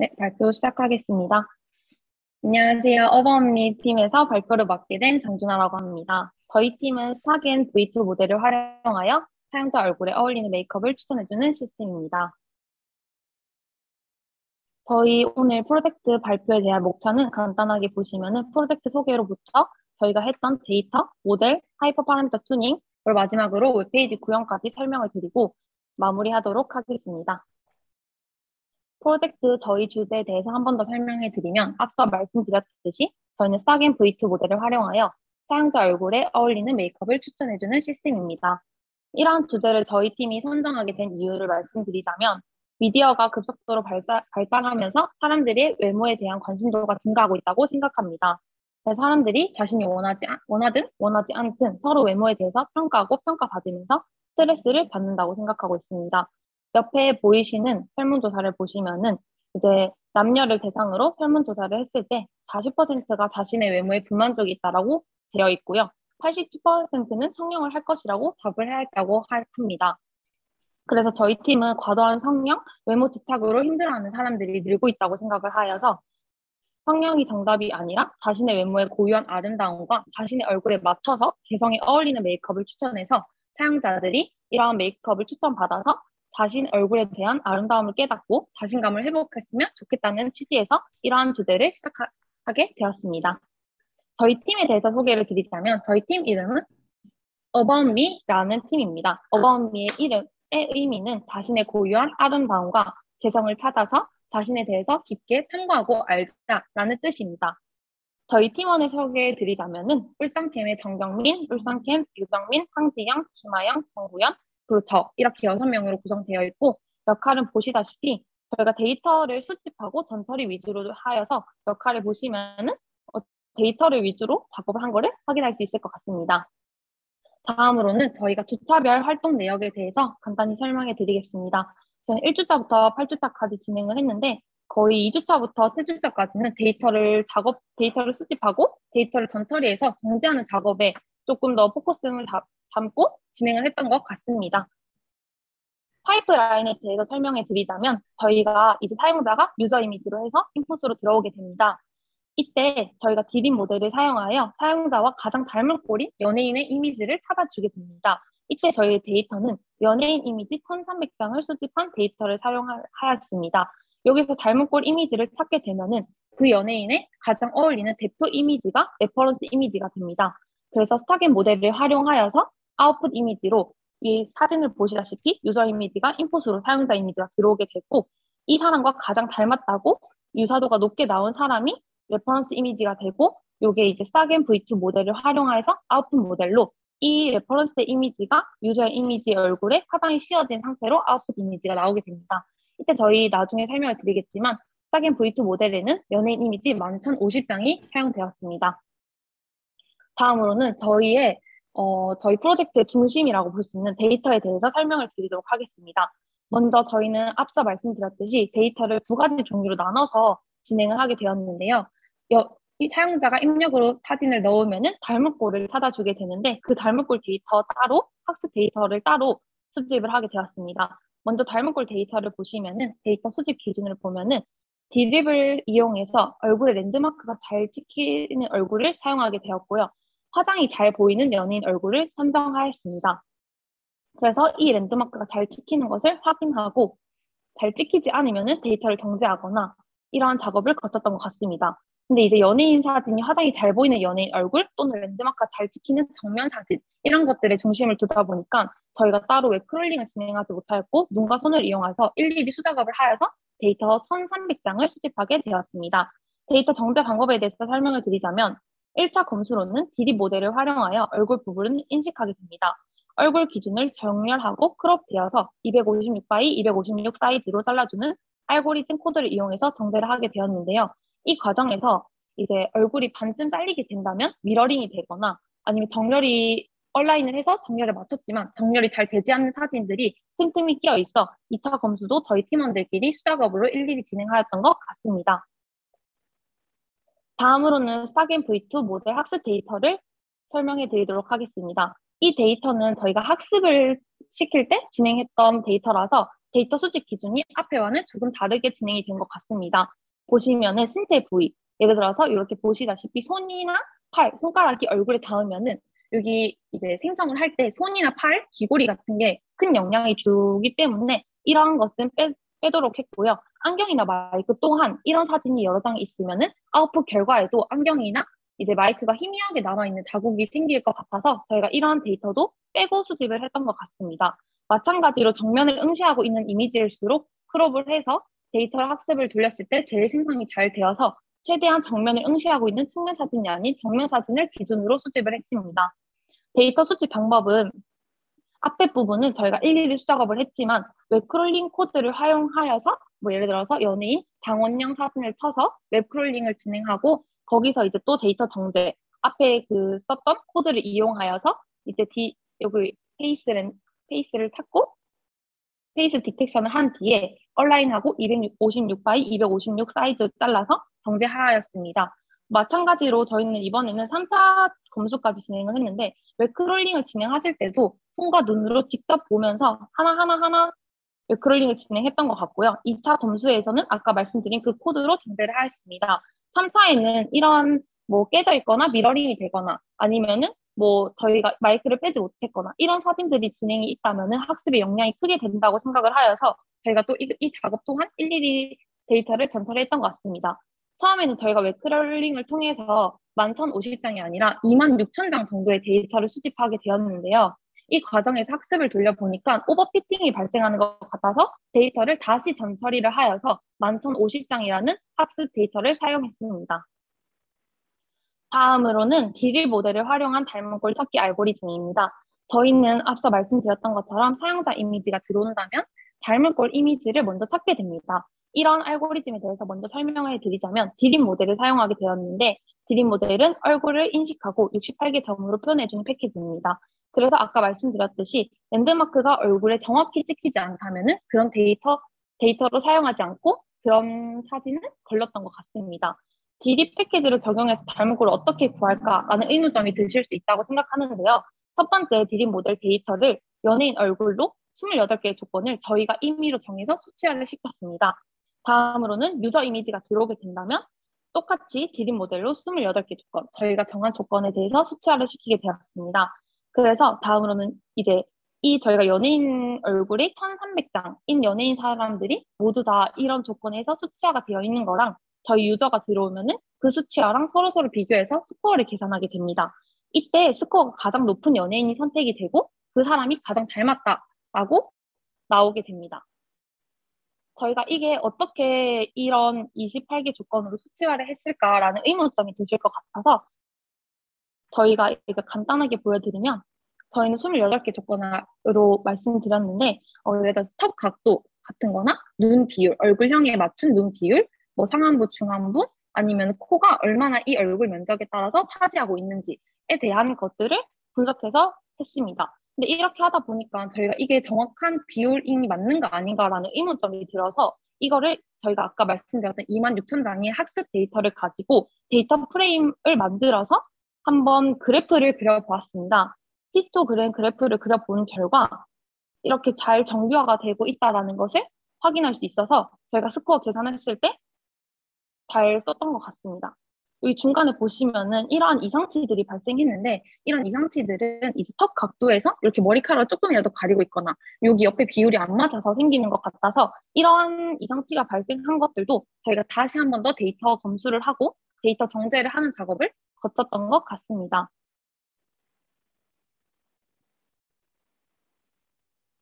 네, 발표 시작하겠습니다. 안녕하세요. 어버언니 팀에서 발표를 맡게 된 장준하라고 합니다. 저희 팀은 스타겐 V2 모델을 활용하여 사용자 얼굴에 어울리는 메이크업을 추천해주는 시스템입니다. 저희 오늘 프로젝트 발표에 대한 목표는 간단하게 보시면은 프로젝트 소개로부터 저희가 했던 데이터, 모델, 하이퍼 파라미터 튜닝, 그리고 마지막으로 웹페이지 구현까지 설명을 드리고 마무리하도록 하겠습니다. 프로젝트 저희 주제에 대해서 한 번 더 설명해 드리면 앞서 말씀드렸듯이 저희는 스타겐 V2 모델을 활용하여 사용자 얼굴에 어울리는 메이크업을 추천해주는 시스템입니다. 이러한 주제를 저희 팀이 선정하게 된 이유를 말씀드리자면 미디어가 급속도로 발달하면서 사람들의 외모에 대한 관심도가 증가하고 있다고 생각합니다. 사람들이 자신이 원하든 원하지 않든 서로 외모에 대해서 평가하고 평가받으면서 스트레스를 받는다고 생각하고 있습니다. 옆에 보이시는 설문조사를 보시면은 이제 남녀를 대상으로 설문조사를 했을 때 40%가 자신의 외모에 불만족이 있다라고 되어 있고요. 87%는 성형을 할 것이라고 답을 해야 했다고 합니다. 그래서 저희 팀은 과도한 성형, 외모 집착으로 힘들어하는 사람들이 늘고 있다고 생각을 하여서 성형이 정답이 아니라 자신의 외모의 고유한 아름다움과 자신의 얼굴에 맞춰서 개성에 어울리는 메이크업을 추천해서 사용자들이 이러한 메이크업을 추천받아서 자신 얼굴에 대한 아름다움을 깨닫고 자신감을 회복했으면 좋겠다는 취지에서 이러한 주제를 시작하게 되었습니다. 저희 팀에 대해서 소개를 드리자면 저희 팀 이름은 About Me라는 팀입니다. About Me의 이름의 의미는 자신의 고유한 아름다움과 개성을 찾아서 자신에 대해서 깊게 탐구하고 알자라는 뜻입니다. 저희 팀원을 소개해 드리자면은 울산캠의 정경민, 울산캠 유정민, 황지영, 김아영, 정구현, 그리고 저 이렇게 6명으로 구성되어 있고 역할은 보시다시피 저희가 데이터를 수집하고 전처리 위주로 하여서 역할을 보시면은 데이터를 위주로 작업을 한 거를 확인할 수 있을 것 같습니다. 다음으로는 저희가 주차별 활동 내역에 대해서 간단히 설명해 드리겠습니다. 저는 1주차부터 8주차까지 진행을 했는데 거의 2주차부터 7주차까지는 데이터를 수집하고 데이터를 전처리해서 정지하는 작업에 조금 더 포커스를 담고 진행을 했던 것 같습니다. 파이프라인에 대해서 설명해 드리자면 저희가 이제 사용자가 유저 이미지로 해서 인풋으로 들어오게 됩니다. 이때 저희가 디딤 모델을 사용하여 사용자와 가장 닮은 꼴인 연예인의 이미지를 찾아주게 됩니다. 이때 저희의 데이터는 연예인 이미지 1300장을 수집한 데이터를 사용하였습니다. 여기서 닮은 꼴 이미지를 찾게 되면은 그 연예인의 가장 어울리는 대표 이미지가 레퍼런스 이미지가 됩니다. 그래서 스타겐 모델을 활용하여서 아웃풋 이미지로 이 사진을 보시다시피 유저 이미지가 인풋으로 사용자 이미지가 들어오게 되고 이 사람과 가장 닮았다고 유사도가 높게 나온 사람이 레퍼런스 이미지가 되고 이게 이제 스타겐 V2 모델을 활용해서 아웃풋 모델로 이 레퍼런스 이미지가 유저의 이미지 얼굴에 화장이 씌워진 상태로 아웃풋 이미지가 나오게 됩니다. 이때 저희 나중에 설명을 드리겠지만 스타겐 V2 모델에는 연예인 이미지 11,050장이 사용되었습니다. 다음으로는 저희 프로젝트의 중심이라고 볼 수 있는 데이터에 대해서 설명을 드리도록 하겠습니다. 먼저 저희는 앞서 말씀드렸듯이 데이터를 2가지 종류로 나눠서 진행을 하게 되었는데요. 이 사용자가 입력으로 사진을 넣으면은 닮은 꼴을 찾아주게 되는데 그 닮은 꼴 데이터 따로 학습 데이터를 따로 수집을 하게 되었습니다. 먼저 닮은 꼴 데이터를 보시면은 데이터 수집 기준을 보면은 디립을 이용해서 얼굴에 랜드마크가 잘 찍히는 얼굴을 사용하게 되었고요. 화장이 잘 보이는 연예인 얼굴을 선정하였습니다. 그래서 이 랜드마크가 잘 찍히는 것을 확인하고 잘 찍히지 않으면 데이터를 정지하거나 이러한 작업을 거쳤던 것 같습니다. 근데 이제 연예인 사진이 화장이 잘 보이는 연예인 얼굴 또는 랜드마크가 잘 찍히는 정면 사진 이런 것들에 중심을 두다 보니까 저희가 따로 웹 크롤링을 진행하지 못하였고 눈과 손을 이용해서 일일이 수작업을 하여서 데이터 1300장을 수집하게 되었습니다. 데이터 정제 방법에 대해서 설명을 드리자면 1차 검수로는 DD 모델을 활용하여 얼굴 부분을 인식하게 됩니다. 얼굴 기준을 정렬하고 크롭되어서 256 x 256 사이즈로 잘라주는 알고리즘 코드를 이용해서 정제를 하게 되었는데요. 이 과정에서 이제 얼굴이 반쯤 잘리게 된다면 미러링이 되거나 아니면 정렬이 온라인을 해서 정렬을 맞췄지만 정렬이 잘 되지 않는 사진들이 틈틈이 끼어 있어 2차 검수도 저희 팀원들끼리 수작업으로 일일이 진행하였던 것 같습니다. 다음으로는 스타겐 V2 모델 학습 데이터를 설명해 드리도록 하겠습니다. 이 데이터는 저희가 학습을 시킬 때 진행했던 데이터라서 데이터 수집 기준이 앞에와는 조금 다르게 진행이 된 것 같습니다. 보시면은 신체 부위, 예를 들어서 이렇게 보시다시피 손이나 팔, 손가락이 얼굴에 닿으면은 여기 이제 생성을 할 때 손이나 팔, 귀골이 같은 게 큰 영향이 주기 때문에 이러한 것은 빼도록 했고요. 안경이나 마이크 또한 이런 사진이 여러 장 있으면은 아웃풋 결과에도 안경이나 이제 마이크가 희미하게 남아있는 자국이 생길 것 같아서 저희가 이러한 데이터도 빼고 수집을 했던 것 같습니다. 마찬가지로 정면을 응시하고 있는 이미지일수록 크롭을 해서 데이터 학습을 돌렸을 때 제일 생성이 잘 되어서 최대한 정면을 응시하고 있는 측면 사진이 아닌 정면 사진을 기준으로 수집을 했습니다. 데이터 수집 방법은 앞에 부분은 저희가 일일이 수작업을 했지만 웹크롤링 코드를 활용하여서 뭐 예를 들어서 연예인 장원영 사진을 쳐서 웹크롤링을 진행하고 거기서 이제 또 데이터 정제 앞에 그 썼던 코드를 이용하여서 이제 여기 페이스를 찾고 페이스 디텍션을 한 뒤에 얼라인하고 256바이 256 사이즈로 잘라서 정제하였습니다. 마찬가지로 저희는 이번에는 3차 검수까지 진행을 했는데 웹크롤링을 진행하실 때도 손과 눈으로 직접 보면서 하나하나 웹크롤링을 진행했던 것 같고요. 2차 검수에서는 아까 말씀드린 그 코드로 정제를 하였습니다. 3차에는 이런 뭐 깨져 있거나 미러링이 되거나 아니면은 뭐 저희가 마이크를 빼지 못했거나 이런 사진들이 진행이 있다면은 학습에 영향이 크게 된다고 생각을 하여서 저희가 또 이 작업 동안 일일이 데이터를 전달했던 것 같습니다. 처음에는 저희가 웹크롤링을 통해서 11,050장이 아니라 26,000장 정도의 데이터를 수집하게 되었는데요. 이 과정에서 학습을 돌려보니까 오버피팅이 발생하는 것 같아서 데이터를 다시 전처리를 하여서 11,050장이라는 학습 데이터를 사용했습니다. 다음으로는 디릴 모델을 활용한 닮은 꼴 찾기 알고리즘입니다. 저희는 앞서 말씀드렸던 것처럼 사용자 이미지가 들어온다면 닮은 꼴 이미지를 먼저 찾게 됩니다. 이런 알고리즘에 대해서 먼저 설명을 드리자면 디립 모델을 사용하게 되었는데 디립 모델은 얼굴을 인식하고 68개 점으로 표현해주는 패키지입니다. 그래서 아까 말씀드렸듯이 랜드마크가 얼굴에 정확히 찍히지 않다면 그런 데이터로 사용하지 않고 그런 사진은 걸렸던 것 같습니다. 디립 패키지를 적용해서 닮은 꼴을 어떻게 구할까라는 의문점이 드실 수 있다고 생각하는데요. 첫 번째 디립 모델 데이터를 연예인 얼굴로 28개의 조건을 저희가 임의로 정해서 수치화를 시켰습니다. 다음으로는 유저 이미지가 들어오게 된다면 똑같이 디립 모델로 28개 조건, 저희가 정한 조건에 대해서 수치화를 시키게 되었습니다. 그래서 다음으로는 이제 저희가 연예인 얼굴이 1,300장인 연예인 사람들이 모두 다 이런 조건에서 수치화가 되어 있는 거랑 저희 유저가 들어오면은 그 수치화랑 서로 비교해서 스코어를 계산하게 됩니다. 이때 스코어가 가장 높은 연예인이 선택이 되고 그 사람이 가장 닮았다라고 나오게 됩니다. 저희가 이게 어떻게 이런 28개 조건으로 수치화를 했을까라는 의문점이 드실 것 같아서 저희가 이거 간단하게 보여드리면 저희는 28개 조건으로 말씀드렸는데 예를 들어서 턱 각도 같은 거나 눈 비율, 얼굴형에 맞춘 눈 비율, 뭐 상안부, 중안부, 아니면 코가 얼마나 이 얼굴 면적에 따라서 차지하고 있는지에 대한 것들을 분석해서 했습니다. 근데 이렇게 하다 보니까 저희가 이게 정확한 비율이 맞는가 아닌가라는 의문점이 들어서 이거를 저희가 아까 말씀드렸던 26,000장의 학습 데이터를 가지고 데이터 프레임을 만들어서 한번 그래프를 그려보았습니다. 히스토그램 그래프를 그려본 결과 이렇게 잘 정교화가 되고 있다는 것을 확인할 수 있어서 저희가 스코어 계산했을 때 잘 썼던 것 같습니다. 여기 중간에 보시면은 이러한 이상치들이 발생했는데 이런 이상치들은 이제 턱 각도에서 이렇게 머리카락을 조금이라도 가리고 있거나 여기 옆에 비율이 안 맞아서 생기는 것 같아서 이러한 이상치가 발생한 것들도 저희가 다시 한 번 더 데이터 검수를 하고 데이터 정제를 하는 작업을 거쳤던 것 같습니다.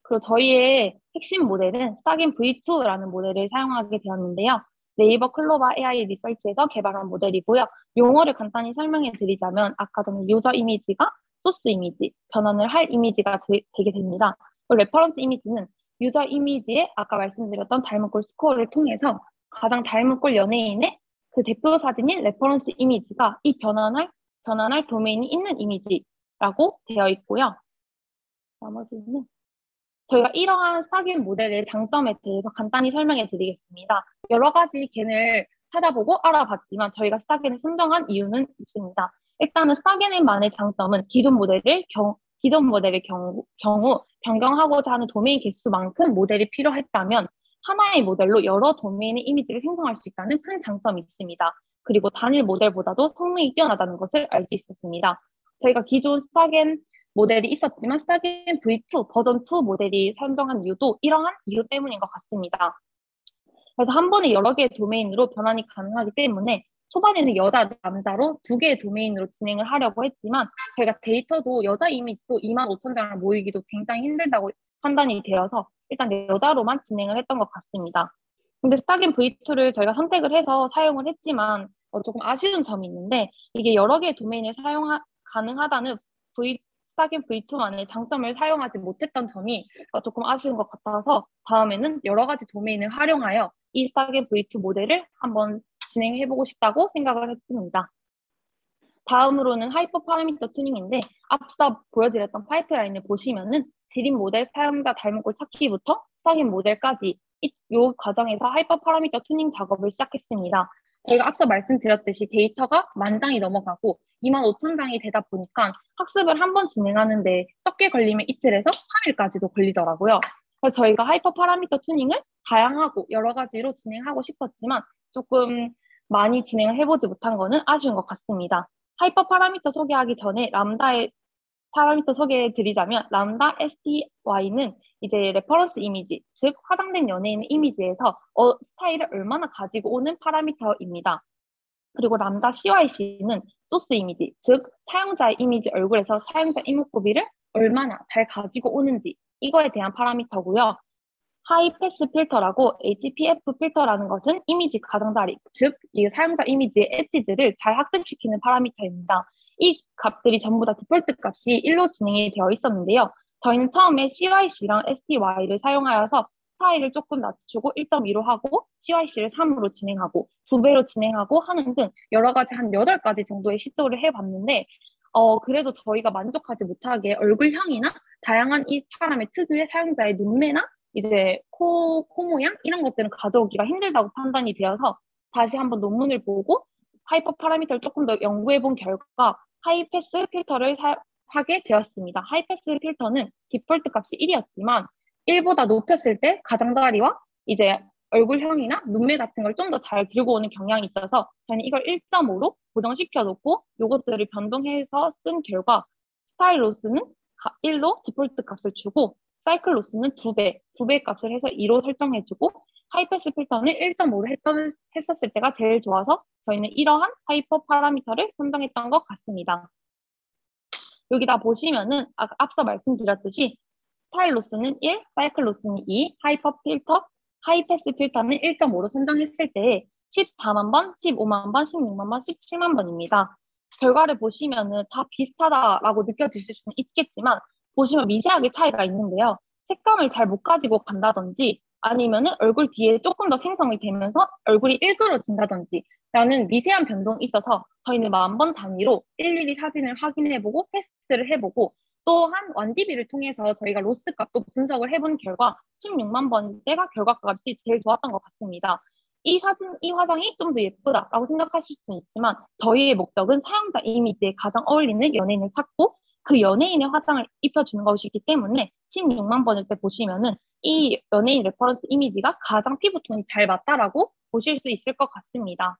그리고 저희의 핵심 모델은 스타긴 V2라는 모델을 사용하게 되었는데요. 네이버 클로바 AI 리서치에서 개발한 모델이고요. 용어를 간단히 설명해 드리자면 아까 전에 유저 이미지가 소스 이미지, 변환을 할 이미지가 되게 됩니다. 레퍼런스 이미지는 유저 이미지에 아까 말씀드렸던 닮은 꼴 스코어를 통해서 가장 닮은 꼴 연예인의 그 대표 사진인 레퍼런스 이미지가 이 변환할 도메인이 있는 이미지라고 되어 있고요. 나머지는 저희가 이러한 스타긴 모델의 장점에 대해서 간단히 설명해 드리겠습니다. 여러 가지 겐을 찾아보고 알아봤지만 저희가 스타겐을 선정한 이유는 있습니다. 일단은 스타겐만의 장점은 기존 모델을 기존 모델의 경우 변경하고자 하는 도메인 개수만큼 모델이 필요했다면 하나의 모델로 여러 도메인의 이미지를 생성할 수 있다는 큰 장점이 있습니다. 그리고 단일 모델보다도 성능이 뛰어나다는 것을 알 수 있었습니다. 저희가 기존 스타겐 모델이 있었지만 스타겐 V2 버전 2 모델이 선정한 이유도 이러한 이유 때문인 것 같습니다. 그래서 한 번에 여러 개의 도메인으로 변환이 가능하기 때문에 초반에는 여자, 남자로 두 개의 도메인으로 진행을 하려고 했지만 저희가 데이터도 여자 이미지도 25,000장을 모이기도 굉장히 힘들다고 판단이 되어서 일단 여자로만 진행을 했던 것 같습니다. 근데 스타겐 V2를 저희가 선택을 해서 사용을 했지만 조금 아쉬운 점이 있는데 이게 여러 개의 도메인을 가능하다는 스타겐 V2만의 장점을 사용하지 못했던 점이 조금 아쉬운 것 같아서 다음에는 여러 가지 도메인을 활용하여 이 스타겐 V2 모델을 한번 진행해보고 싶다고 생각을 했습니다. 다음으로는 하이퍼 파라미터 튜닝인데 앞서 보여드렸던 파이프라인을 보시면은 드림 모델 사용자 닮은꼴 찾기부터 스타겐 모델까지 이 과정에서 하이퍼 파라미터 튜닝 작업을 시작했습니다. 저희가 앞서 말씀드렸듯이 데이터가 10,000장이 넘어가고 25,000장이 되다 보니까 학습을 한 번 진행하는데 적게 걸리면 이틀에서 3일까지도 걸리더라고요. 그래서 저희가 하이퍼 파라미터 튜닝을 다양하고 여러 가지로 진행하고 싶었지만 조금 많이 진행을 해보지 못한 거는 아쉬운 것 같습니다. 하이퍼 파라미터 소개하기 전에 람다의 파라미터 소개해드리자면 람다 STY는 이제 레퍼런스 이미지, 즉 화장된 연예인 이미지에서 스타일을 얼마나 가지고 오는 파라미터입니다. 그리고 람다 CYC는 소스 이미지, 즉 사용자의 이미지 얼굴에서 사용자 이목구비를 얼마나 잘 가지고 오는지 이거에 대한 파라미터고요. 하이 패스 필터라고 HPF 필터라는 것은 이미지 가장자리, 즉 이 사용자 이미지의 엣지들을 잘 학습시키는 파라미터입니다. 이 값들이 전부 다 디폴트 값이 1로 진행이 되어 있었는데요. 저희는 처음에 CYC랑 STY를 사용하여서 스타일을 조금 낮추고 1.2로 하고 CYC를 3으로 진행하고 2배로 진행하고 하는 등 여러 가지 한 8가지 정도의 시도를 해봤는데 그래도 저희가 만족하지 못하게 얼굴형이나 다양한 이 사람의 특유의 사용자의 눈매나 이제 코 모양 이런 것들은 가져오기가 힘들다고 판단이 되어서 다시 한번 논문을 보고 하이퍼 파라미터를 조금 더 연구해 본 결과 하이패스 필터를 하게 되었습니다. 하이패스 필터는 디폴트 값이 1이었지만 1보다 높였을 때 가장자리와 이제 얼굴형이나 눈매 같은 걸 좀 더 잘 들고 오는 경향이 있어서 저는 이걸 1.5로 고정시켜 놓고 이것들을 변동해서 쓴 결과 스타일 로스는 1로 디폴트 값을 주고 사이클 로스는 2배 값을 해서 2로 설정해주고 하이패스 필터는 1.5로 했었을 때가 제일 좋아서 저희는 이러한 하이퍼 파라미터를 선정했던 것 같습니다. 여기다 보시면은 앞서 말씀드렸듯이 스타일 로스는 1, 사이클 로스는 2, 하이패스 필터는 1.5로 선정했을 때 14만 번, 15만 번, 16만 번, 17만 번입니다. 결과를 보시면은 다 비슷하다라고 느껴지실 수는 있겠지만 보시면 미세하게 차이가 있는데요. 색감을 잘 못 가지고 간다든지 아니면은 얼굴 뒤에 조금 더 생성이 되면서 얼굴이 일그러진다든지 라는 미세한 변동이 있어서 저희는 10,000번 단위로 일일이 사진을 확인해보고 테스트를 해보고 또한 완디비를 통해서 저희가 로스 값도 분석을 해본 결과 16만 번대가 결과값이 제일 좋았던 것 같습니다. 이 화장이 좀 더 예쁘다라고 생각하실 수는 있지만 저희의 목적은 사용자 이미지에 가장 어울리는 연예인을 찾고 그 연예인의 화장을 입혀주는 것이기 때문에 16만 번일 때 보시면은 이 연예인 레퍼런스 이미지가 가장 피부톤이 잘 맞다라고 보실 수 있을 것 같습니다.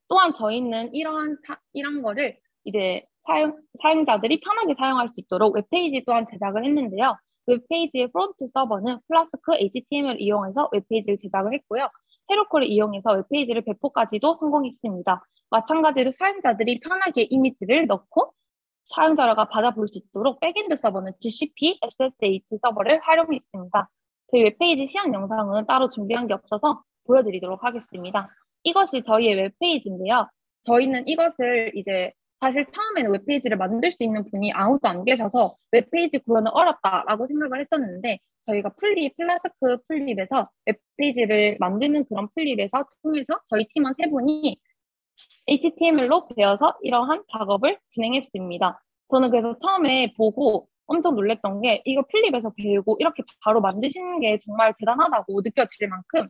또한 저희는 이런 거를 이제 사용자들이 편하게 사용할 수 있도록 웹페이지 또한 제작을 했는데요. 웹페이지의 프론트 서버는 플라스크 HTML을 이용해서 웹페이지를 제작을 했고요. 헤로코를 이용해서 웹페이지를 배포까지도 성공했습니다. 마찬가지로 사용자들이 편하게 이미지를 넣고 사용자가 받아볼 수 있도록 백엔드 서버는 GCP, SSH 서버를 활용했습니다. 저희 웹페이지 시연 영상은 따로 준비한 게 없어서 보여드리도록 하겠습니다. 이것이 저희의 웹페이지인데요. 저희는 이것을 이제 사실 처음에는 웹페이지를 만들 수 있는 분이 아무도 안 계셔서 웹페이지 구현은 어렵다라고 생각을 했었는데 저희가 플라스크 풀립에서 웹페이지를 만드는 그런 풀립에서 통해서 저희 팀원 3분이 HTML로 배워서 이러한 작업을 진행했습니다. 저는 그래서 처음에 보고 엄청 놀랬던 게 이거 풀립에서 배우고 이렇게 바로 만드시는 게 정말 대단하다고 느껴질 만큼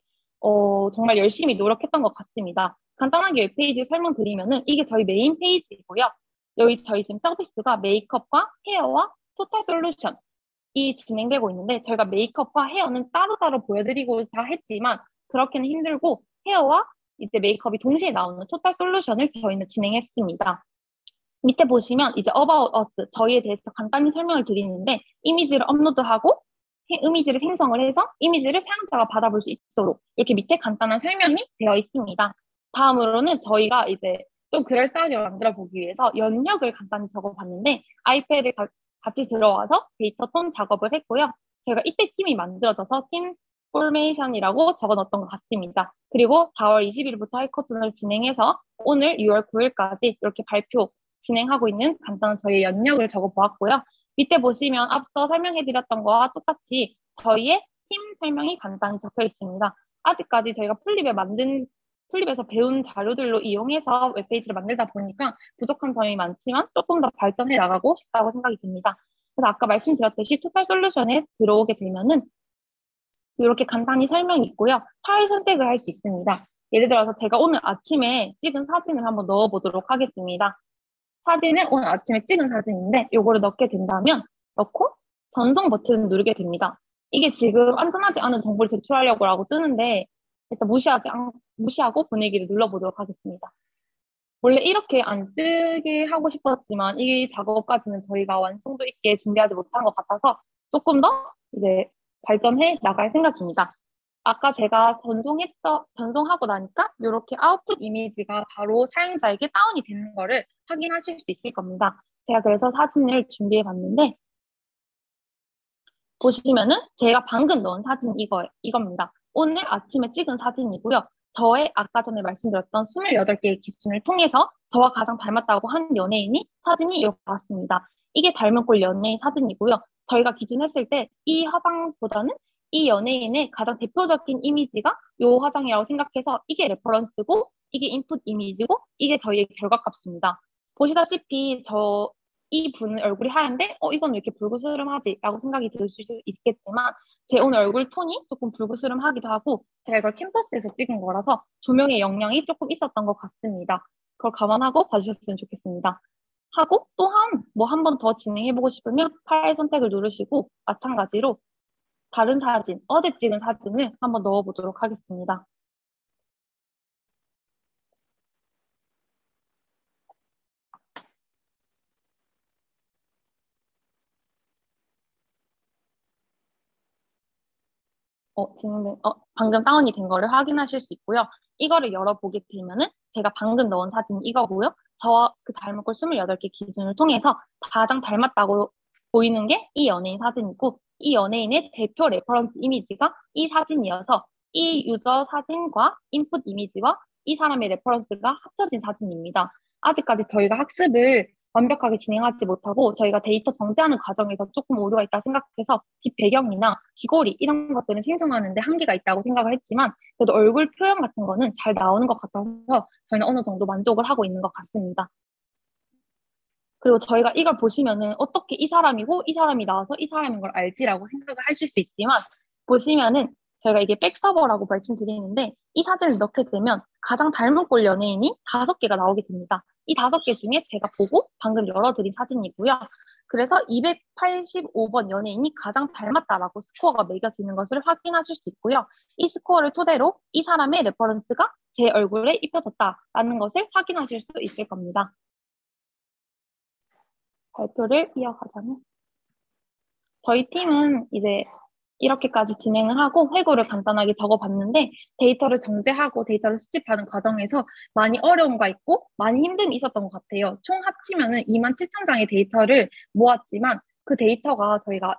정말 열심히 노력했던 것 같습니다. 간단하게 웹페이지 설명드리면은 이게 저희 메인 페이지이고요. 여기 저희 지금 서비스가 메이크업과 헤어와 토탈 솔루션 이 진행되고 있는데 저희가 메이크업과 헤어는 따로따로 보여드리고자 했지만 그렇게는 힘들고 헤어와 이제 메이크업이 동시에 나오는 토탈 솔루션을 저희는 진행했습니다. 밑에 보시면 이제 About Us 저희에 대해서 간단히 설명을 드리는데 이미지를 업로드하고 이미지를 생성을 해서 이미지를 사용자가 받아볼 수 있도록 이렇게 밑에 간단한 설명이 되어 있습니다. 다음으로는 저희가 이제 좀 그럴싸하게 만들어 보기 위해서 연력을 간단히 적어봤는데 아이패드 같이 들어와서 데이터 톤 작업을 했고요. 저희가 이때 팀이 만들어져서 팀 포메이션이라고 적어놓었던 것 같습니다. 그리고 4월 20일부터 하이커튼을 진행해서 오늘 6월 9일까지 이렇게 발표 진행하고 있는 간단한 저희의 연력을 적어보았고요. 밑에 보시면 앞서 설명해드렸던 거와 똑같이 저희의 팀 설명이 간단히 적혀 있습니다. 아직까지 저희가 플립에서 배운 자료들로 이용해서 웹페이지를 만들다 보니까 부족한 점이 많지만 조금 더 발전해 나가고 싶다고 생각이 듭니다. 그래서 아까 말씀드렸듯이 토탈 솔루션에 들어오게 되면은 이렇게 간단히 설명이 있고요. 파일 선택을 할 수 있습니다. 예를 들어서 제가 오늘 아침에 찍은 사진을 한번 넣어보도록 하겠습니다. 사진은 오늘 아침에 찍은 사진인데 이거를 넣게 된다면 넣고 전송 버튼을 누르게 됩니다. 이게 지금 안전하지 않은 정보를 제출하려고 라고 뜨는데 일단 무시하고 보내기를 눌러보도록 하겠습니다. 원래 이렇게 안 뜨게 하고 싶었지만 이 작업까지는 저희가 완성도 있게 준비하지 못한 것 같아서 조금 더 이제 발전해 나갈 생각입니다. 아까 제가 전송하고 나니까 이렇게 아웃풋 이미지가 바로 사용자에게 다운이 되는 거를 확인하실 수 있을 겁니다. 제가 그래서 사진을 준비해 봤는데 보시면은 제가 방금 넣은 사진 이겁니다. 오늘 아침에 찍은 사진이고요. 저의 아까 전에 말씀드렸던 28개의 기준을 통해서 저와 가장 닮았다고 한 연예인이 사진이 이렇게 나왔습니다. 이게 닮은 꼴 연예인 사진이고요. 저희가 기준했을 때 이 화장보다는 이 연예인의 가장 대표적인 이미지가 이 화장이라고 생각해서 이게 레퍼런스고 이게 인풋 이미지고 이게 저희의 결과값입니다. 보시다시피 이 분 얼굴이 하얀데 이건 왜 이렇게 불그스름하지? 라고 생각이 들 수 있겠지만 제 오늘 얼굴 톤이 조금 불그스름하기도 하고 제가 이걸 캠퍼스에서 찍은 거라서 조명의 영향이 조금 있었던 것 같습니다. 그걸 감안하고 봐주셨으면 좋겠습니다. 하고 또한 뭐 한 번 더 진행해보고 싶으면 파일 선택을 누르시고 마찬가지로 다른 사진, 어제 찍은 사진을 한번 넣어보도록 하겠습니다. 방금 다운이 된 거를 확인하실 수 있고요. 이거를 열어보게 되면은 제가 방금 넣은 사진 이거고요. 저와 그 닮은 꼴 28개 기준을 통해서 가장 닮았다고 보이는 게 이 연예인 사진이고 이 연예인의 대표 레퍼런스 이미지가 이 사진이어서 이 유저 사진과 인풋 이미지와 이 사람의 레퍼런스가 합쳐진 사진입니다. 아직까지 저희가 학습을 완벽하게 진행하지 못하고 저희가 데이터 정제하는 과정에서 조금 오류가 있다고 생각해서 뒷 배경이나 귀걸이 이런 것들은 생성하는데 한계가 있다고 생각을 했지만 그래도 얼굴 표현 같은 거는 잘 나오는 것 같아서 저희는 어느 정도 만족을 하고 있는 것 같습니다. 그리고 저희가 이걸 보시면은 어떻게 이 사람이고 이 사람이 나와서 이 사람인 걸 알지라고 생각을 하실 수 있지만 보시면은 저희가 이게 백서버라고 말씀드리는데 이 사진을 넣게 되면 가장 닮은 꼴 연예인이 5개가 나오게 됩니다. 이 5개 중에 제가 보고 방금 열어드린 사진이고요. 그래서 285번 연예인이 가장 닮았다라고 스코어가 매겨지는 것을 확인하실 수 있고요. 이 스코어를 토대로 이 사람의 레퍼런스가 제 얼굴에 입혀졌다라는 것을 확인하실 수 있을 겁니다. 발표를 이어가자면 저희 팀은 이제 이렇게까지 진행을 하고 회고를 간단하게 적어봤는데 데이터를 정제하고 데이터를 수집하는 과정에서 많이 어려움과 있고 많이 힘듦이 있었던 것 같아요. 총 합치면은 27,000장의 데이터를 모았지만 그 데이터가 저희가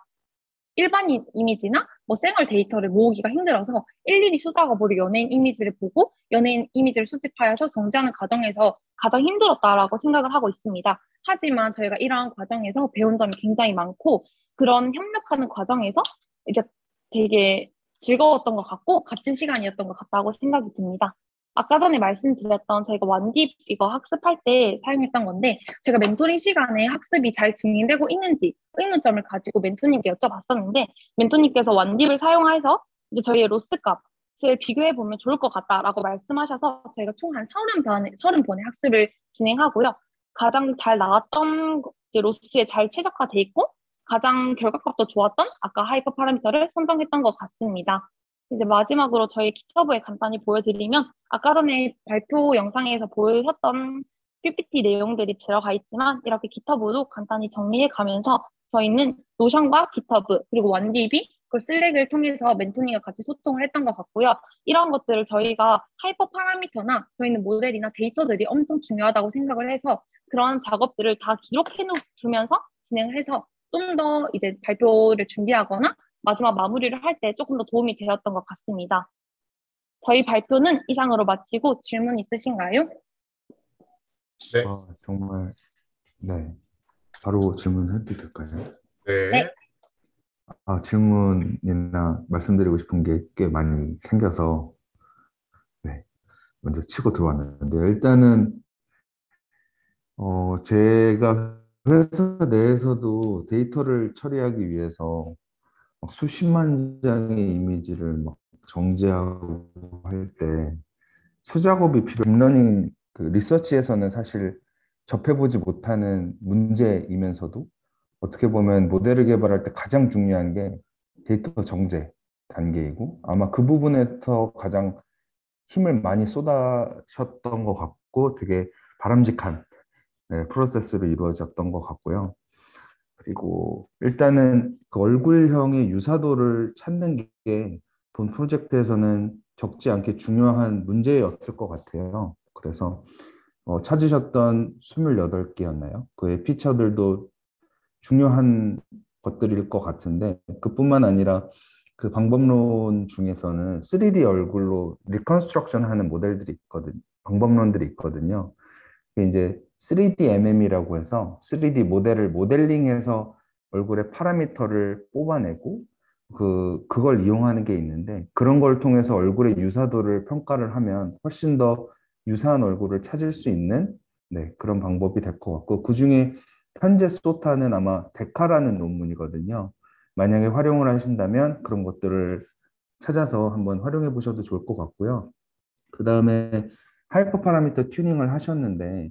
일반 이미지나 뭐 생얼 데이터를 모으기가 힘들어서 일일이 수작업으로 연예인 이미지를 보고 연예인 이미지를 수집하여서 정제하는 과정에서 가장 힘들었다라고 생각을 하고 있습니다. 하지만 저희가 이러한 과정에서 배운 점이 굉장히 많고 그런 협력하는 과정에서 이제 되게 즐거웠던 것 같고 값진 시간이었던 것 같다고 생각이 듭니다. 아까 전에 말씀드렸던 저희가 완딥 이거 학습할 때 사용했던 건데 제가 멘토링 시간에 학습이 잘 진행되고 있는지 의문점을 가지고 멘토님께 여쭤봤었는데 멘토님께서 완딥을 사용해서 이제 저희의 로스 값을 비교해 보면 좋을 것 같다라고 말씀하셔서 저희가 총 한 30번의 학습을 진행하고요. 가장 잘 나왔던 이제 로스에 잘 최적화돼 있고 가장 결과값도 좋았던 아까 하이퍼 파라미터를 선정했던 것 같습니다. 이제 마지막으로 저희 GitHub에 간단히 보여드리면 아까 전에 발표 영상에서 보여주셨던 PPT 내용들이 들어가 있지만 이렇게 GitHub도 간단히 정리해 가면서 저희는 노션과 GitHub 그리고 원DB 그 슬랙을 통해서 멘토님과 같이 소통을 했던 것 같고요. 이런 것들을 저희가 하이퍼 파라미터나 저희는 모델이나 데이터들이 엄청 중요하다고 생각을 해서 그런 작업들을 다 기록해 두면서 진행을 해서 좀 더 이제 발표를 준비하거나 마지막 마무리를 할 때 조금 더 도움이 되었던 것 같습니다. 저희 발표는 이상으로 마치고 질문 있으신가요? 네. 정말, 네. 바로 질문해도 될까요? 네. 네. 질문이나 말씀드리고 싶은 게 꽤 많이 생겨서, 네. 먼저 치고 들어왔는데, 일단은, 제가 회사 내에서도 데이터를 처리하기 위해서 막 수십만 장의 이미지를 막 정제하고 할 때 수작업이 딥러닝 그 리서치에서는 사실 접해보지 못하는 문제이면서도 어떻게 보면 모델을 개발할 때 가장 중요한 게 데이터 정제 단계이고 아마 그 부분에서 가장 힘을 많이 쏟아셨던 것 같고 되게 바람직한 프로세스로 이루어졌던 것 같고요. 그리고 일단은 그 얼굴형의 유사도를 찾는 게 본 프로젝트에서는 적지 않게 중요한 문제였을 것 같아요. 그래서 찾으셨던 28개였나요? 그의 피처들도 중요한 것들일 것 같은데 그뿐만 아니라 그 방법론 중에서는 3D 얼굴로 리컨스트럭션 하는 모델들이 있거든, 방법론들이 있거든요. 그게 이제 3D MM이라고 해서 3D 모델을 모델링해서 얼굴의 파라미터를 뽑아내고 그걸 이용하는 게 있는데 그런 걸 통해서 얼굴의 유사도를 평가를 하면 훨씬 더 유사한 얼굴을 찾을 수 있는 그런 방법이 될 것 같고 그중에 현재 소타는 아마 데카라는 논문이거든요. 만약에 활용을 하신다면 그런 것들을 찾아서 한번 활용해 보셔도 좋을 것 같고요. 그 다음에 하이퍼 파라미터 튜닝을 하셨는데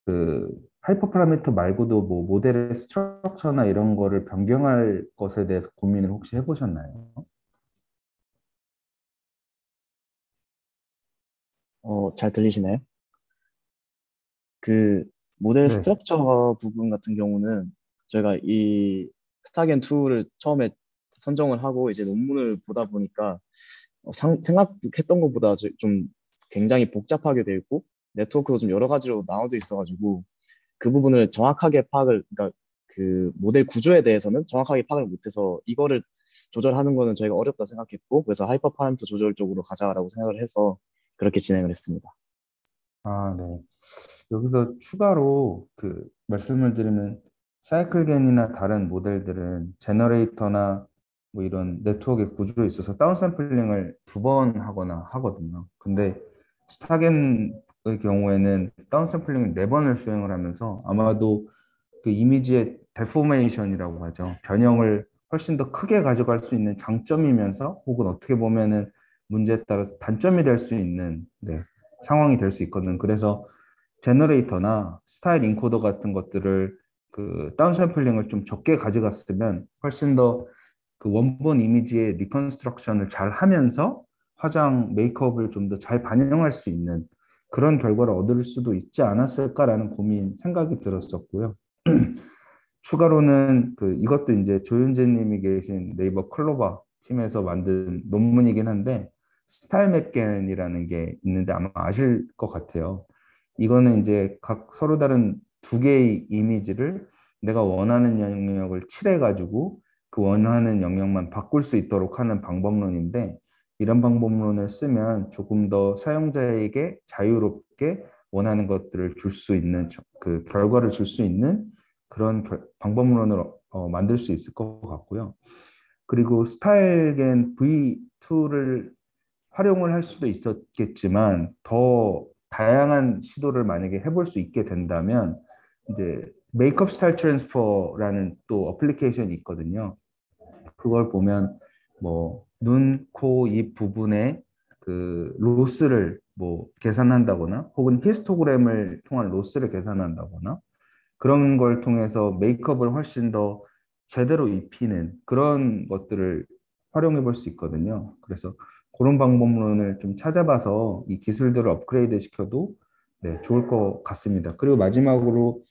그 하이퍼 파라미터 말고도 뭐 모델의 스트럭처나 이런 거를 변경할 것에 대해서 고민을 혹시 해보셨나요? 잘 들리시나요? 그 모델 네. 스트럭처 부분 같은 경우는 저희가 이 스타겐 2를 처음에 선정을 하고 이제 논문을 보다 보니까 생각했던 것보다 좀 굉장히 복잡하게 되어 있고 네트워크도 좀 여러 가지로 나눠져 있어가지고 그 부분을 정확하게 그러니까 그 모델 구조에 대해서는 정확하게 파악을 못해서 이거를 조절하는 거는 저희가 어렵다 생각했고 그래서 하이퍼 파라미터 조절 쪽으로 가자라고 생각을 해서 그렇게 진행을 했습니다. 네. 여기서 추가로 그 말씀을 드리면 사이클겐이나 다른 모델들은 제너레이터나 뭐 이런 네트워크의 구조에 있어서 다운샘플링을 2번 하거나 하거든요. 근데 스타겐의 경우에는 다운샘플링을 4번을 수행을 하면서 아마도 그 이미지의 데포메이션이라고 하죠. 변형을 훨씬 더 크게 가져갈 수 있는 장점이면서 혹은 어떻게 보면은 문제에 따라서 단점이 될 수 있는 상황이 될 수 있거든. 그래서 제너레이터나 스타일 인코더 같은 것들을 그 다운샘플링을 좀 적게 가져갔으면 훨씬 더 그 원본 이미지의 리컨스트럭션을 잘 하면서 화장 메이크업을 좀 더 잘 반영할 수 있는 그런 결과를 얻을 수도 있지 않았을까라는 생각이 들었었고요. 추가로는 그 이것도 이제 조윤재님이 계신 네이버 클로바 팀에서 만든 논문이긴 한데 스타일 맵겐이라는 게 있는데 아마 아실 것 같아요. 이거는 이제 각 서로 다른 2개의 이미지를 내가 원하는 영역을 칠해가지고 그 원하는 영역만 바꿀 수 있도록 하는 방법론인데 이런 방법론을 쓰면 조금 더 사용자에게 자유롭게 원하는 것들을 줄 수 있는 그 결과를 줄 수 있는 그런 방법론을 만들 수 있을 것 같고요. 그리고 스타일겐 V2를 활용을 할 수도 있었겠지만 더 다양한 시도를 만약에 해볼 수 있게 된다면 이제 메이크업 스타일 트랜스퍼라는 또 어플리케이션이 있거든요. 그걸 보면 뭐 눈, 코, 입 부분에 그 로스를 뭐 계산한다거나 혹은 히스토그램을 통한 로스를 계산한다거나 그런 걸 통해서 메이크업을 훨씬 더 제대로 입히는 그런 것들을 활용해 볼 수 있거든요. 그래서 그런 방법론을 좀 찾아봐서 이 기술들을 업그레이드 시켜도 네, 좋을 것 같습니다. 그리고 마지막으로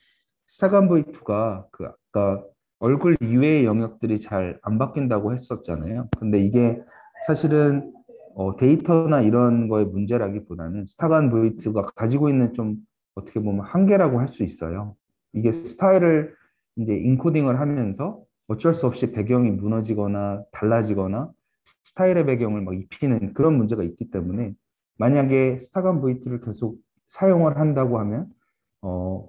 스타간 V2가 그 아까 얼굴 이외의 영역들이 잘 안 바뀐다고 했었잖아요. 근데 이게 사실은 데이터나 이런 거의 문제라기보다는 스타간 V2가 가지고 있는 좀 어떻게 보면 한계라고 할 수 있어요. 이게 스타일을 이제 인코딩을 하면서 어쩔 수 없이 배경이 무너지거나 달라지거나 스타일의 배경을 막 입히는 그런 문제가 있기 때문에 만약에 스타감 V2를 계속 사용을 한다고 하면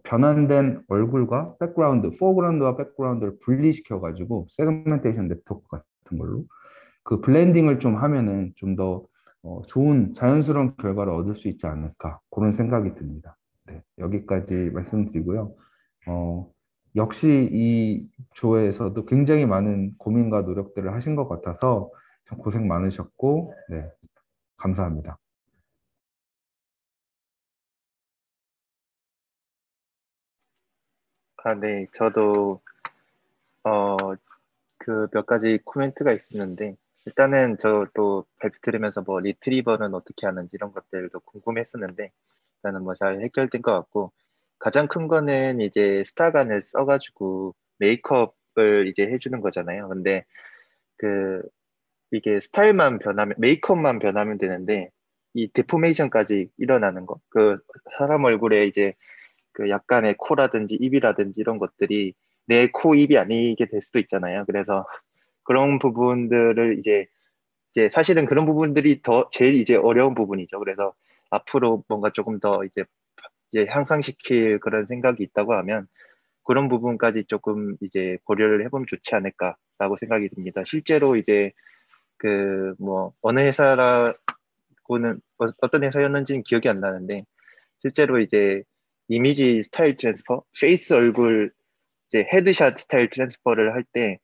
변환된 얼굴과 백그라운드, 포그라운드와 백그라운드를 분리시켜가지고 세그멘테이션 네트워크 같은 걸로 그 블렌딩을 좀 하면은 좀 더 좋은 자연스러운 결과를 얻을 수 있지 않을까 그런 생각이 듭니다. 네, 여기까지 말씀드리고요. 어, 역시 이 조에서도 굉장히 많은 고민과 노력들을 하신 것 같아서 참 고생 많으셨고, 네, 감사합니다. 아, 네. 저도 어, 그 몇 가지 코멘트가 있었는데 일단은 저 또 발표 들으면서 뭐 리트리버는 어떻게 하는지 이런 것들도 궁금했었는데 일단은 뭐 잘 해결된 것 같고 가장 큰 거는 이제 스타간을 써가지고 메이크업을 이제 해주는 거잖아요. 근데 그 이게 스타일만 변하면 메이크업만 변하면 되는데 이 데포메이션까지 일어나는 거, 그 사람 얼굴에 이제 그 약간의 코라든지 입이라든지 이런 것들이 내 코, 입이 아니게 될 수도 있잖아요. 그래서 그런 부분들을 이제 사실은 그런 부분들이 더 제일 이제 어려운 부분이죠. 그래서 앞으로 뭔가 조금 더 이제 향상시킬 그런 생각이 있다고 하면 그런 부분까지 조금 이제 고려를 해보면 좋지 않을까라고 생각이 듭니다. 실제로 이제 그 뭐 어느 회사라고는 어떤 회사였는지는 기억이 안 나는데 실제로 이제 이미지 스타일 트랜스퍼, 페이스 얼굴 이제 헤드샷 스타일 트랜스퍼를 할 때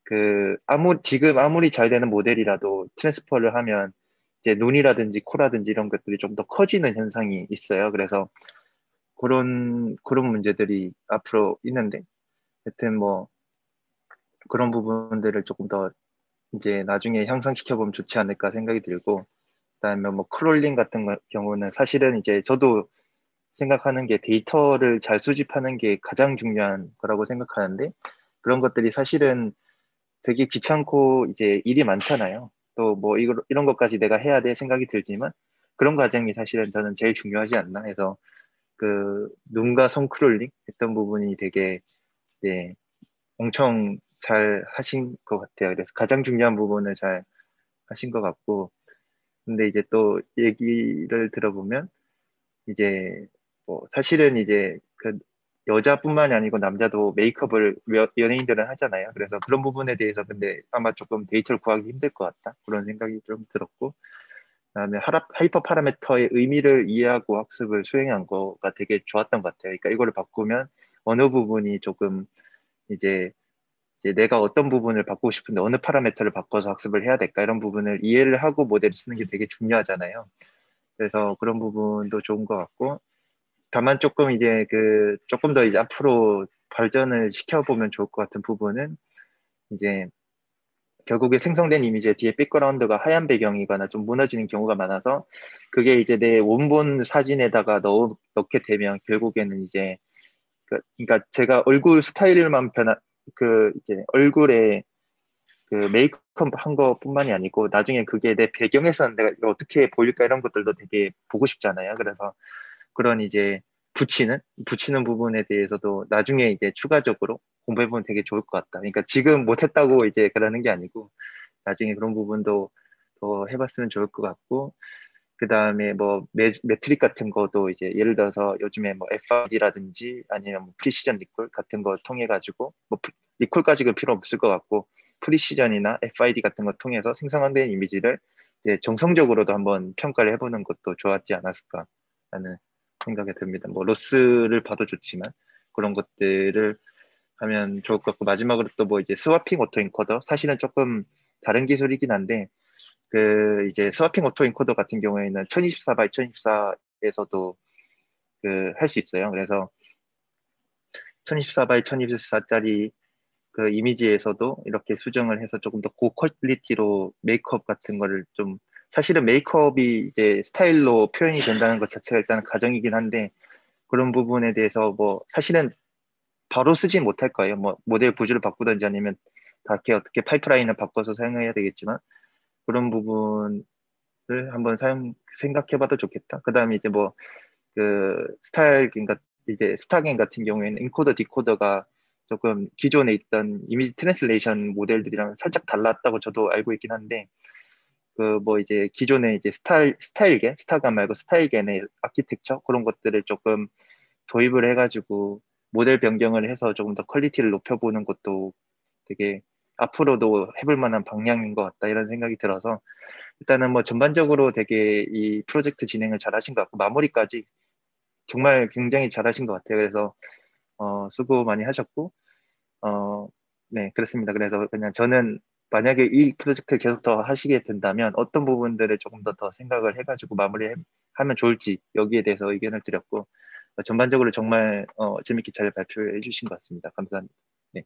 그 지금 아무리 잘 되는 모델이라도 트랜스퍼를 하면 이제 눈이라든지 코라든지 이런 것들이 좀 더 커지는 현상이 있어요. 그래서 그런 문제들이 앞으로 있는데 하여튼 뭐 그런 부분들을 조금 더 이제 나중에 향상시켜 보면 좋지 않을까 생각이 들고 그다음에 뭐 크롤링 같은 경우는 사실은 이제 저도 생각하는 게 데이터를 잘 수집하는 게 가장 중요한 거라고 생각하는데 그런 것들이 사실은 되게 귀찮고 이제 일이 많잖아요. 또 뭐 이런 것까지 내가 해야 돼 생각이 들지만 그런 과정이 사실은 저는 제일 중요하지 않나 해서 그 눈과 손 크롤링 했던 부분이 되게 네, 엄청 잘 하신 것 같아요. 그래서 가장 중요한 부분을 잘 하신 것 같고 근데 이제 또 얘기를 들어보면 이제 뭐 사실은 이제 그 여자뿐만이 아니고 남자도 메이크업을 연예인들은 하잖아요. 그래서 그런 부분에 대해서 근데 아마 조금 데이터를 구하기 힘들 것 같다. 그런 생각이 좀 들었고 그다음에 하이퍼 파라미터의 의미를 이해하고 학습을 수행한 거가 되게 좋았던 것 같아요. 그러니까 이거를 바꾸면 어느 부분이 조금 이제 내가 어떤 부분을 바꾸고 싶은데 어느 파라미터를 바꿔서 학습을 해야 될까 이런 부분을 이해를 하고 모델을 쓰는 게 되게 중요하잖아요. 그래서 그런 부분도 좋은 것 같고 다만 조금 이제 조금 더 이제 앞으로 발전을 시켜보면 좋을 것 같은 부분은 이제 결국에 생성된 이미지의 뒤에 백그라운드가 하얀 배경이거나 좀 무너지는 경우가 많아서 그게 이제 내 원본 사진에다가 넣게 되면 결국에는 이제 그러니까 제가 얼굴 스타일만 이제 얼굴에 그 메이크업 한 것뿐만이 아니고 나중에 그게 내 배경에서 내가 어떻게 보일까 이런 것들도 되게 보고 싶잖아요. 그래서 그런 이제 붙이는 부분에 대해서도 나중에 이제 추가적으로 공부해보면 되게 좋을 것 같다. 그러니까 지금 못했다고 이제 그러는 게 아니고 나중에 그런 부분도 더 해봤으면 좋을 것 같고 그 다음에 뭐 매트릭 같은 거도 이제 예를 들어서 요즘에 뭐 FID라든지 아니면 뭐 프리시전 리콜 같은 거 통해 가지고 뭐 리콜까지는 필요 없을 것 같고 프리시전이나 FID 같은 거 통해서 생성된 이미지를 이제 정성적으로도 한번 평가를 해보는 것도 좋았지 않았을까라는 생각이 듭니다. 뭐 로스를 봐도 좋지만 그런 것들을 하면 좋을 것 같고 마지막으로 또 뭐 이제 스와핑 오토 인코더 사실은 조금 다른 기술이긴 한데 그 이제 스와핑 오토 인코더 같은 경우에는 1024 by 1024에서도 그 할 수 있어요. 그래서 1024 by 1024짜리 그 이미지에서도 이렇게 수정을 해서 조금 더 고퀄리티로 메이크업 같은 거를 좀, 사실은 메이크업이 이제 스타일로 표현이 된다는 것 자체가 일단 가정이긴 한데, 그런 부분에 대해서 뭐 사실은 바로 쓰지 못할 거예요. 뭐 모델 구조를 바꾸든지 아니면 다 이렇게 어떻게 파이프라인을 바꿔서 사용해야 되겠지만, 그런 부분을 한번 생각해봐도 좋겠다. 그 다음에 이제 뭐 그 그러니까 이제 스타갱 같은 경우에는 인코더 디코더가 조금 기존에 있던 이미지 트랜슬레이션 모델들이랑 살짝 달랐다고 저도 알고 있긴 한데, 그 뭐 이제 기존에 이제 스타일gen, 스타간 말고 스타일겐의 아키텍처 그런 것들을 조금 도입을 해가지고 모델 변경을 해서 조금 더 퀄리티를 높여보는 것도 되게 앞으로도 해볼 만한 방향인 것 같다, 이런 생각이 들어서, 일단은 뭐 전반적으로 되게 이 프로젝트 진행을 잘 하신 것 같고, 마무리까지 정말 굉장히 잘 하신 것 같아요. 그래서 수고 많이 하셨고, 네, 그렇습니다. 그래서 그냥 저는 만약에 이 프로젝트를 계속 더 하시게 된다면 어떤 부분들을 조금 더 생각을 해가지고 마무리하면 좋을지, 여기에 대해서 의견을 드렸고, 전반적으로 정말 재밌게 잘 발표해 주신 것 같습니다. 감사합니다. 네.